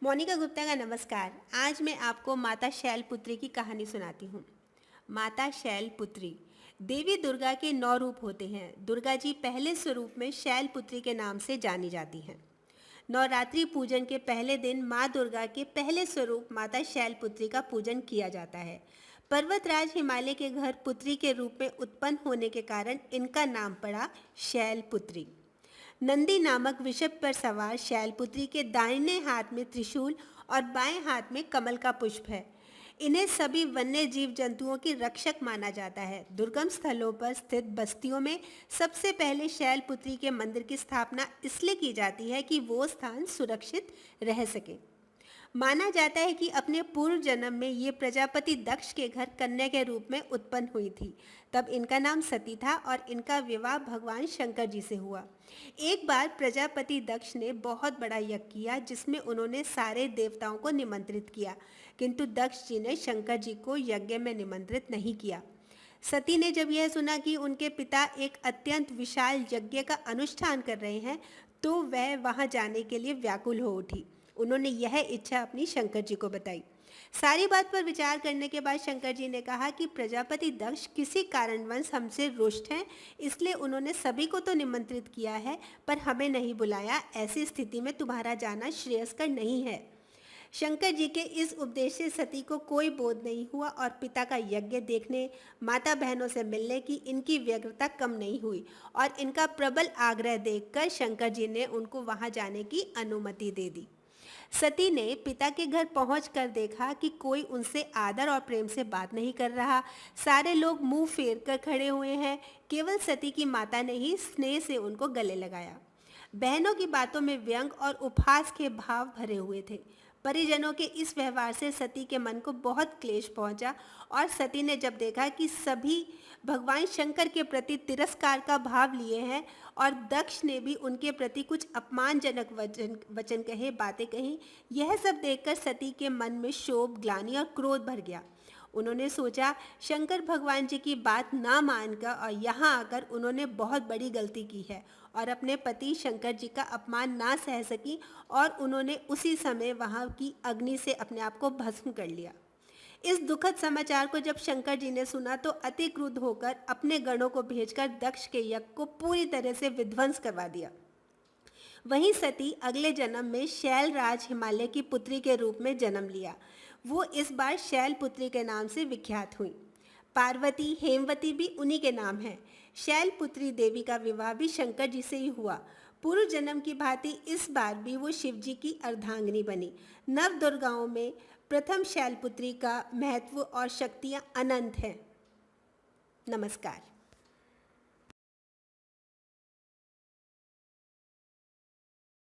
मोनिका गुप्ता का नमस्कार। आज मैं आपको माता शैलपुत्री की कहानी सुनाती हूँ। माता शैलपुत्री देवी दुर्गा के 9 रूप होते हैं। दुर्गा जी पहले स्वरूप में शैलपुत्री के नाम से जानी जाती हैं। नवरात्रि पूजन के पहले दिन माँ दुर्गा के पहले स्वरूप माता शैलपुत्री का पूजन किया जाता है। पर्वतराज हिमालय के घर पुत्री के रूप में उत्पन्न होने के कारण इनका नाम पड़ा शैलपुत्री। नंदी नामक वृषभ पर सवार शैलपुत्री के दाहिने हाथ में त्रिशूल और बाएं हाथ में कमल का पुष्प है। इन्हें सभी वन्य जीव जंतुओं की रक्षक माना जाता है। दुर्गम स्थलों पर स्थित बस्तियों में सबसे पहले शैलपुत्री के मंदिर की स्थापना इसलिए की जाती है कि वो स्थान सुरक्षित रह सके। माना जाता है कि अपने पूर्व जन्म में ये प्रजापति दक्ष के घर कन्या के रूप में उत्पन्न हुई थी। तब इनका नाम सती था और इनका विवाह भगवान शंकर जी से हुआ। एक बार प्रजापति दक्ष ने बहुत बड़ा यज्ञ किया जिसमें उन्होंने सारे देवताओं को निमंत्रित किया, किंतु दक्ष जी ने शंकर जी को यज्ञ में निमंत्रित नहीं किया। सती ने जब यह सुना कि उनके पिता एक अत्यंत विशाल यज्ञ का अनुष्ठान कर रहे हैं तो वह वहां जाने के लिए व्याकुल हो उठी। उन्होंने यह इच्छा अपनी शंकर जी को बताई। सारी बात पर विचार करने के बाद शंकर जी ने कहा कि प्रजापति दक्ष किसी कारणवश हमसे रुष्ट हैं, इसलिए उन्होंने सभी को तो निमंत्रित किया है पर हमें नहीं बुलाया। ऐसी स्थिति में तुम्हारा जाना श्रेयस्कर नहीं है। शंकर जी के इस उपदेश से सती को कोई बोध नहीं हुआ और पिता का यज्ञ देखने, माता बहनों से मिलने की इनकी व्यग्रता कम नहीं हुई और इनका प्रबल आग्रह देखकर शंकर जी ने उनको वहां जाने की अनुमति दे दी। सती ने पिता के घर पहुंचकर देखा कि कोई उनसे आदर और प्रेम से बात नहीं कर रहा। सारे लोग मुंह फेर कर खड़े हुए हैं। केवल सती की माता ने ही स्नेह से उनको गले लगाया। बहनों की बातों में व्यंग और उपहास के भाव भरे हुए थे। परिजनों के इस व्यवहार से सती के मन को बहुत क्लेश पहुंचा और सती ने जब देखा कि सभी भगवान शंकर के प्रति तिरस्कार का भाव लिए हैं और दक्ष ने भी उनके प्रति कुछ अपमानजनक वचन कहे, बातें कही, यह सब देखकर सती के मन में शोभ, ग्लानि और क्रोध भर गया। उन्होंने सोचा शंकर भगवान जी की बात ना मानकर और यहाँ आकर उन्होंने बहुत बड़ी गलती की है और अपने पति शंकर जी का अपमान ना सह सकी और उन्होंने उसी समय वहाँ की अग्नि से अपने आप को भस्म कर लिया। इस दुखद समाचार को जब शंकर जी ने सुना तो अति क्रुद्ध होकर अपने गणों को भेजकर दक्ष के यज्ञ को पूरी तरह से विध्वंस करवा दिया। वहीं सती अगले जन्म में शैलराज हिमालय की पुत्री के रूप में जन्म लिया। वो इस बार शैलपुत्री के नाम से विख्यात हुई। पार्वती, हेमवती भी उन्हीं के नाम हैं। शैलपुत्री देवी का विवाह भी शंकर जी से ही हुआ। पूर्व जन्म की भांति इस बार भी वो शिव जी की अर्धांगिनी बनी। नव दुर्गाओं में प्रथम शैलपुत्री का महत्व और शक्तियाँ अनंत हैं। नमस्कार।